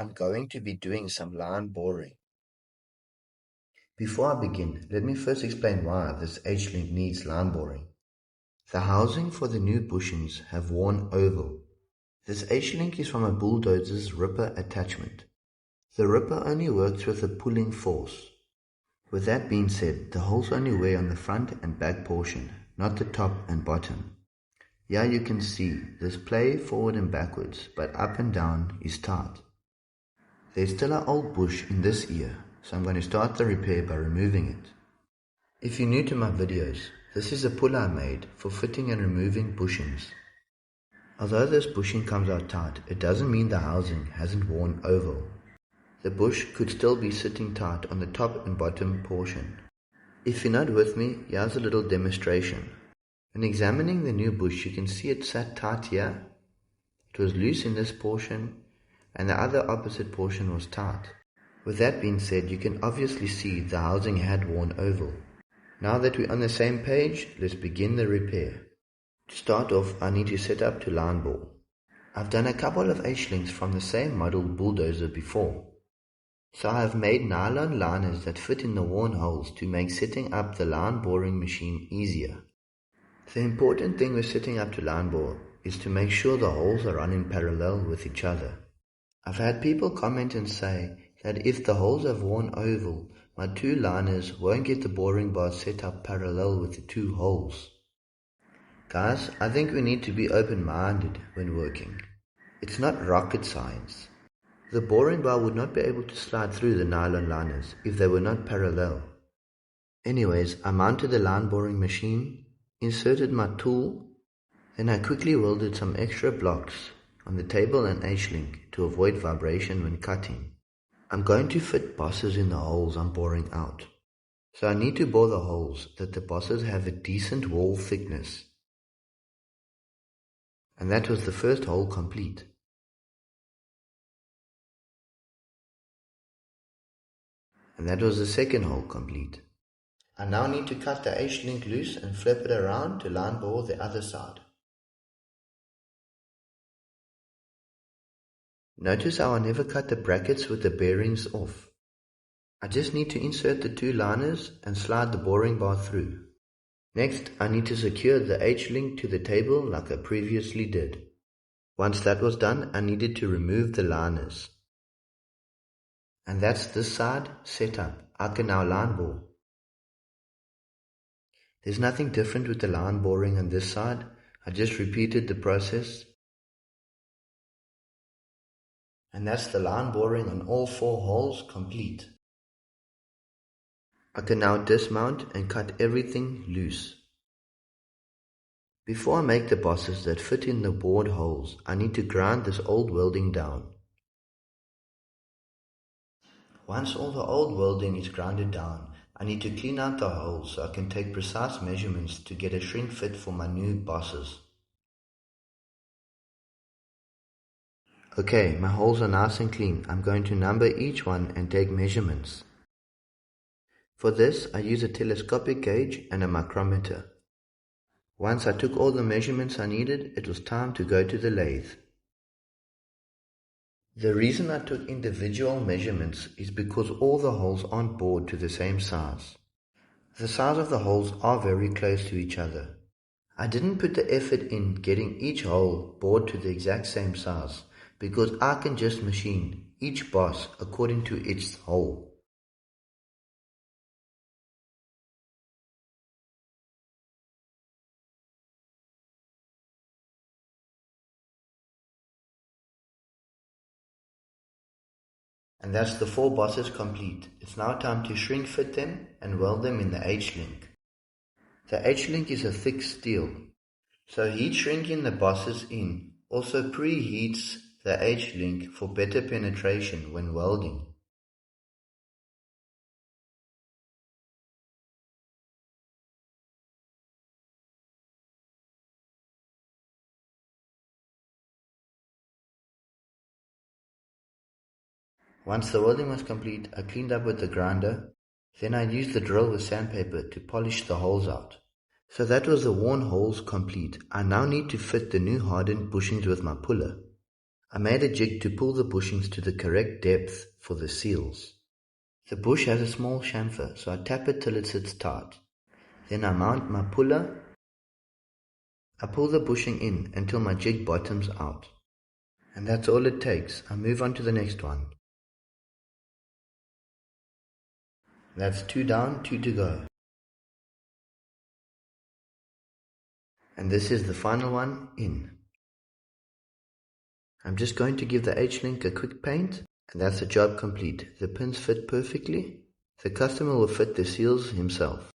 I'm going to be doing some line boring. Before I begin, let me first explain why this H-link needs line boring. The housing for the new bushings have worn oval. This H-link is from a bulldozer's ripper attachment. The ripper only works with a pulling force. With that being said, the holes only wear on the front and back portion, not the top and bottom. Here you can see this play forward and backwards, but up and down is tight. There's still an old bush in this ear, so I'm going to start the repair by removing it. If you're new to my videos, this is a puller I made for fitting and removing bushings. Although this bushing comes out tight, it doesn't mean the housing hasn't worn oval. The bush could still be sitting tight on the top and bottom portion. If you're not with me, here's a little demonstration. When examining the new bush, you can see it sat tight here. It was loose in this portion, and the other opposite portion was tight. With that being said, you can obviously see the housing had worn oval. Now that we're on the same page, let's begin the repair. To start off, I need to set up to line bore. I've done a couple of H-links from the same model bulldozer before. So I have made nylon liners that fit in the worn holes to make setting up the line boring machine easier. The important thing with setting up to line bore is to make sure the holes are running parallel with each other. I've had people comment and say that if the holes have worn oval, my two liners won't get the boring bar set up parallel with the two holes. Guys, I think we need to be open-minded when working. It's not rocket science. The boring bar would not be able to slide through the nylon liners if they were not parallel. Anyways, I mounted the line boring machine, inserted my tool, then I quickly welded some extra blocks on the table and H-link to avoid vibration when cutting. I'm going to fit bosses in the holes I'm boring out. So I need to bore the holes that the bosses have a decent wall thickness. And that was the first hole complete. And that was the second hole complete. I now need to cut the H-link loose and flip it around to line bore the other side. Notice how I never cut the brackets with the bearings off. I just need to insert the two liners and slide the boring bar through. Next, I need to secure the H-link to the table like I previously did. Once that was done, I needed to remove the liners. And that's this side set up. I can now line bore. There's nothing different with the line boring on this side. I just repeated the process. And that's the line boring on all four holes complete. I can now dismount and cut everything loose. Before I make the bosses that fit in the bored holes, I need to grind this old welding down. Once all the old welding is grinded down, I need to clean out the holes so I can take precise measurements to get a shrink fit for my new bosses. Okay, my holes are nice and clean. I'm going to number each one and take measurements. For this, I use a telescopic gauge and a micrometer. Once I took all the measurements I needed, it was time to go to the lathe. The reason I took individual measurements is because all the holes aren't bored to the same size. The size of the holes are very close to each other. I didn't put the effort in getting each hole bored to the exact same size because I can just machine each boss according to its hole. And that's the four bosses complete. It's now time to shrink fit them and weld them in the H-link. The H-link is a thick steel, so heat shrinking the bosses in also preheats the H-link for better penetration when welding. Once the welding was complete, I cleaned up with the grinder. Then I used the drill with sandpaper to polish the holes out. So that was the worn holes complete. I now need to fit the new hardened bushings with my puller. I made a jig to pull the bushings to the correct depth for the seals. The bush has a small chamfer, so I tap it till it sits tight. Then I mount my puller. I pull the bushing in until my jig bottoms out. And that's all it takes. I move on to the next one. That's 2 down, 2 to go. And this is the final one in. I'm just going to give the H-link a quick paint, and that's the job complete. The pins fit perfectly. The customer will fit the seals himself.